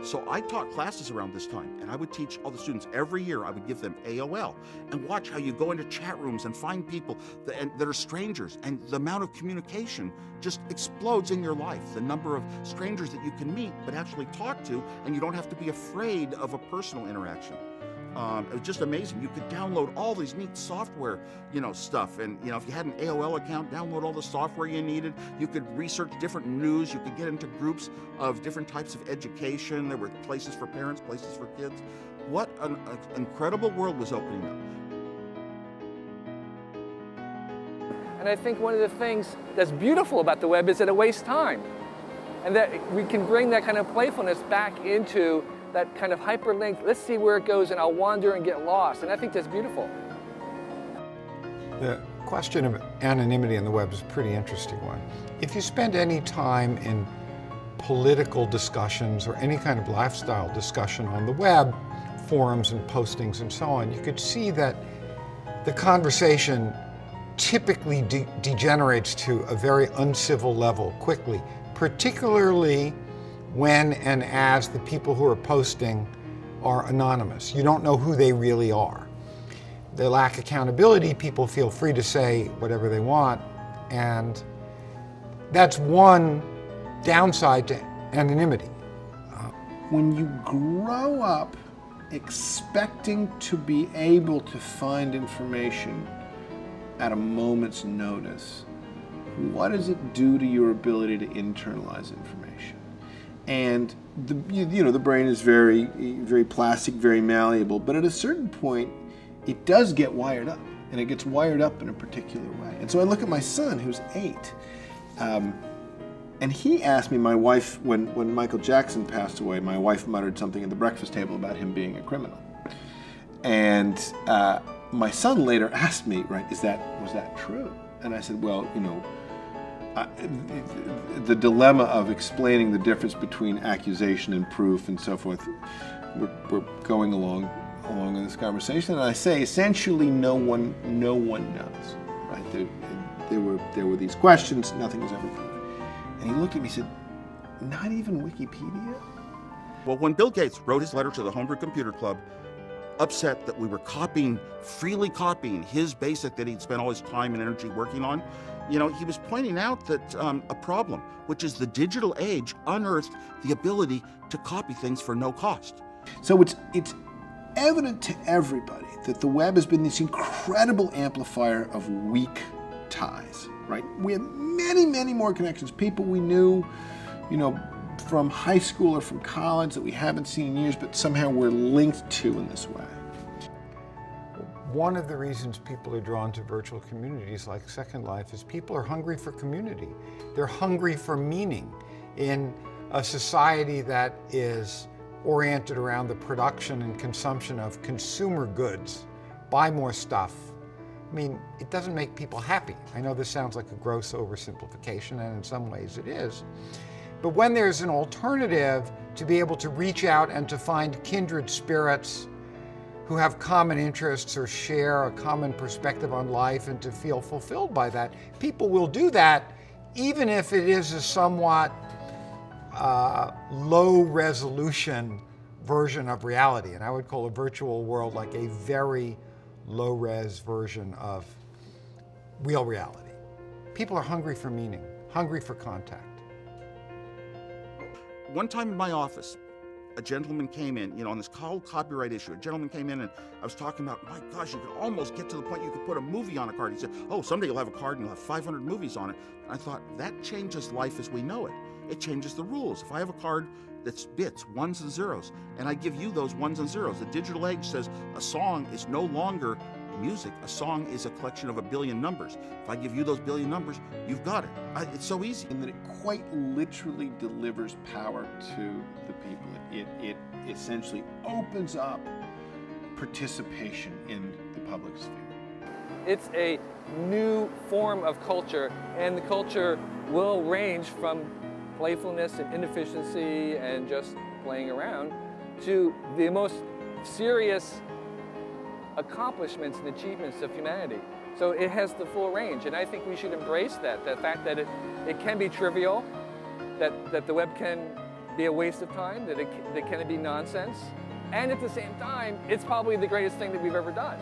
So I taught classes around this time, and I would teach all the students every year. I would give them AOL and watch how you go into chat rooms and find people that are strangers, and the amount of communication just explodes in your life. The number of strangers that you can meet but actually talk to, and you don't have to be afraid of a personal interaction. It was just amazing. You could download all these neat software, stuff. And, if you had an AOL account, download all the software you needed. You could research different news. You could get into groups of different types of education. There were places for parents, places for kids. What an incredible world was opening up. And I think one of the things that's beautiful about the web is that it wastes time. And that we can bring that kind of playfulness back into that kind of hyperlink, let's see where it goes and I'll wander and get lost. And I think that's beautiful. The question of anonymity on the web is a pretty interesting one. If you spend any time in political discussions or any kind of lifestyle discussion on the web, forums and postings and so on, you could see that the conversation typically degenerates to a very uncivil level quickly, particularly when and as the people who are posting are anonymous. You don't know who they really are. They lack accountability. People feel free to say whatever they want, and that's one downside to anonymity. When you grow up expecting to be able to find information at a moment's notice, what does it do to your ability to internalize information? And the brain is very, very plastic, very malleable, but at a certain point, it does get wired up, and it gets wired up in a particular way. And so I look at my son, who's 8, and he asked me, my wife, when Michael Jackson passed away, my wife muttered something at the breakfast table about him being a criminal. And my son later asked me, was that true? And I said, well, the dilemma of explaining the difference between accusation and proof and so forth, we're going along in this conversation, and I say essentially no one knows, right? There were these questions, nothing was ever proven. And he looked at me and said, not even Wikipedia? Well, when Bill Gates wrote his letter to the Homebrew Computer Club, upset that we were freely copying his BASIC that he'd spent all his time and energy working on, he was pointing out that a problem, which is the digital age unearthed the ability to copy things for no cost. So it's evident to everybody that the web has been this incredible amplifier of weak ties, right? We have many, many more connections. People we knew, from high school or from college that we haven't seen in years, but somehow we're linked to in this way. One of the reasons people are drawn to virtual communities like Second Life is people are hungry for community. They're hungry for meaning in a society that is oriented around the production and consumption of consumer goods. Buy more stuff. I mean, it doesn't make people happy. I know this sounds like a gross oversimplification, and in some ways it is. But when there's an alternative to be able to reach out and to find kindred spirits who have common interests or share a common perspective on life and to feel fulfilled by that, people will do that even if it is a somewhat low resolution version of reality. And I would call a virtual world like a very low res version of real reality. People are hungry for meaning, hungry for contact. One time in my office, a gentleman came in, on this whole copyright issue. A gentleman came in and I was talking about, my gosh, you could almost get to the point you could put a movie on a card. He said, oh, someday you'll have a card and you'll have 500 movies on it. And I thought, that changes life as we know it. It changes the rules. If I have a card that's bits, ones and zeros, and I give you those ones and zeros, the digital age says a song is no longer music. A song is a collection of a billion numbers. If I give you those billion numbers, you've got it. It's so easy. And that it quite literally delivers power to the people. It essentially opens up participation in the public sphere. It's a new form of culture, and the culture will range from playfulness and inefficiency and just playing around to the most serious accomplishments and achievements of humanity. So it has the full range, and I think we should embrace that, the fact that it can be trivial, that the web can be a waste of time, that can it be nonsense, and at the same time, it's probably the greatest thing that we've ever done.